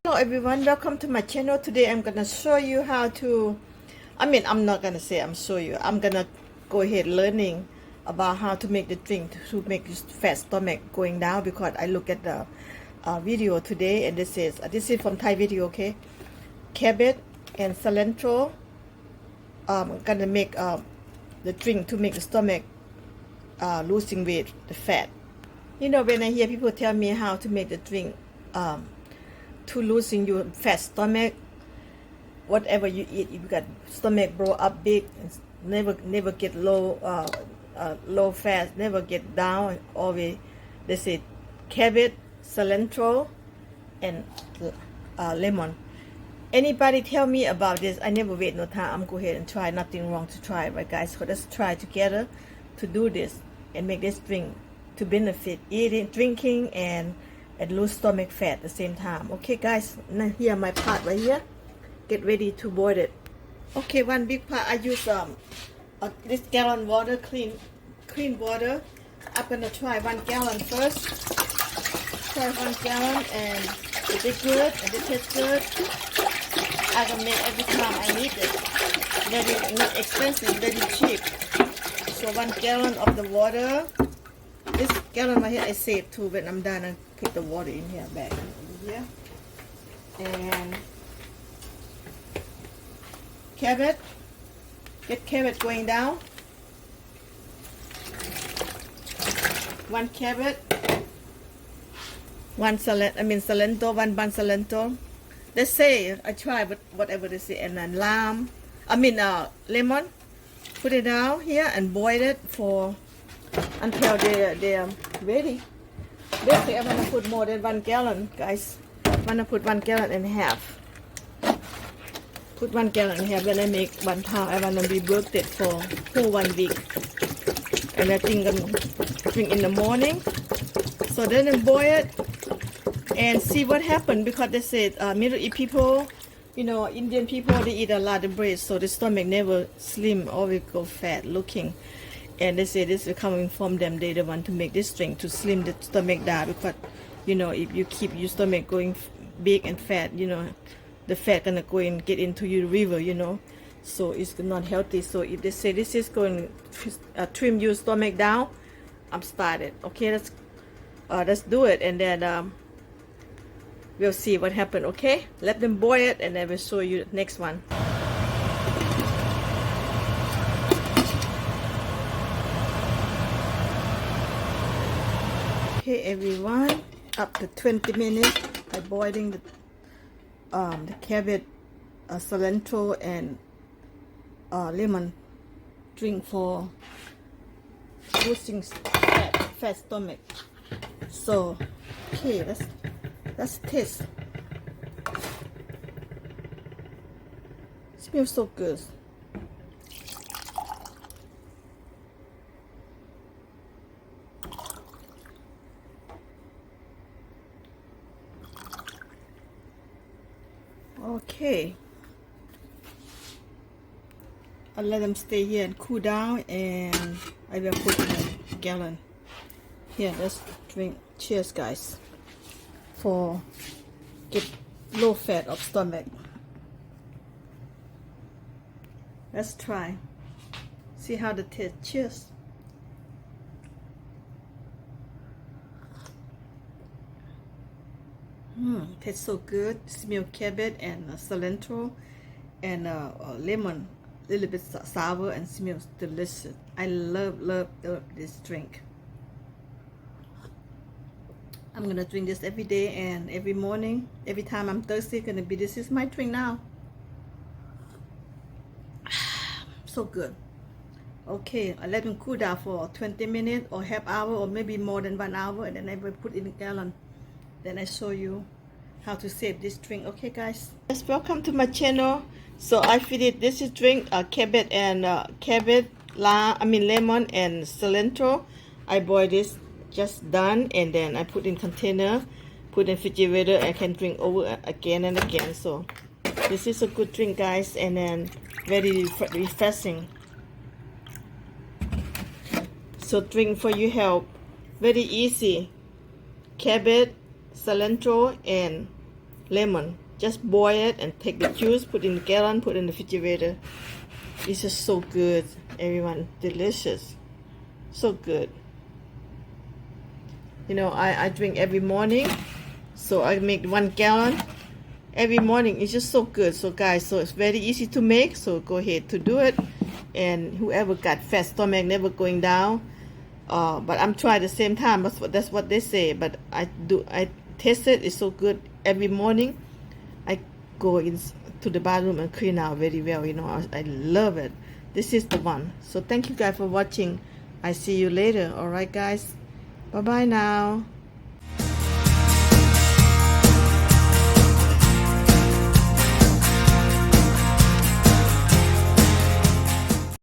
Hello everyone, welcome to my channel. Today I'm gonna show you how to, I'm not gonna say I'm show you, I'm gonna go ahead learning about how to make the drink to make this fat stomach going down, because I look at the video today and this is from Thai video, okay? Cabbage and cilantro. I'm gonna make the drink to make the stomach losing weight, the fat. You know, when I hear people tell me how to make the drink to losing your fat stomach, whatever you eat, you got stomach grow up big and never get low fat, never get down. Always they say cabbage, cilantro, and lemon. Anybody tell me about this, I never wait no time. I'm go ahead and try. Nothing wrong to try, right guys? So let's try together to do this and make this drink to benefit eating, drinking, and lose stomach fat at the same time. Okay guys, now here my pot right here. Get ready to boil it. Okay, one big pot. I use this gallon water, clean water. I'm gonna try 1 gallon first. Try 1 gallon, and if it's good and it tastes good, I can make every time I need it. Very not expensive, very cheap. So 1 gallon of the water. This gallon right here I save too. When I'm done, I put the water in here back over here. And cabbage. Get cabbage going down. 1 cabbage. 1 cilantro, 1 bun cilantro. They say I try, but whatever they say, and then lemon. Put it down here and boil it for until they're ready. Basically, I'm gonna put more than 1 gallon, guys. I'm gonna put 1 gallon and a half. Put 1 gallon and a half. When I make 1 pound, I wanna be worth it for whole 1 week. And I think I'm drink in the morning. So then I boil it and see what happened, because they said Middle East people, you know, Indian people, they eat a lot of bread, so the stomach never slim, always go fat looking. And they say this is coming from them. They the want to make this drink to slim the stomach down, because you know, if you keep your stomach going big and fat, you know, the fat gonna go and get into your river, you know, so it's not healthy. So if they say this is going to trim your stomach down, I'm started. Okay, let's do it, and then we'll see what happened. Okay, let them boil it, and then we'll show you the next one. Okay everyone, up to 20 minutes I boiling the cabbage, cilantro, and lemon drink for losing fat stomach. So okay, let's taste. It smells so good. Okay, I'll let them stay here and cool down, and I will put in a gallon. Here, let's drink. Cheers guys, for get low fat of stomach. Let's try, see how the taste. Cheers. Tastes so good. Smell cabbage and cilantro and lemon, a little bit sour, and smells delicious. I love this drink. I'm gonna drink this every day and every morning. Every time I'm thirsty, gonna be this is my drink now. So good. Okay, I let them cool down for 20 minutes or half hour, or maybe more than 1 hour, and then I will put it in a gallon. Then I show you how to save this drink. Okay guys, yes, welcome to my channel. So I filled this is drink cabbage and lemon and cilantro. I boil this, just done, and then I put in container, put in refrigerator. I can drink over again and again. So this is a good drink guys, and then very refreshing. So drink for your health, very easy. Cabbage, cilantro, and lemon. Just boil it and take the juice, put in the gallon, put in the refrigerator. It's just so good, everyone. Delicious. So good. You know, I drink every morning. So I make 1 gallon every morning. It's just so good. So guys, so it's very easy to make. So go ahead to do it. And whoever got fat stomach never going down. But I'm trying the same time. That's what they say. But I taste it. It's so good. Every morning I go into the bathroom and clean out very well. You know, I love it. This is the one. So thank you guys for watching. I see you later. All right, guys. Bye bye now.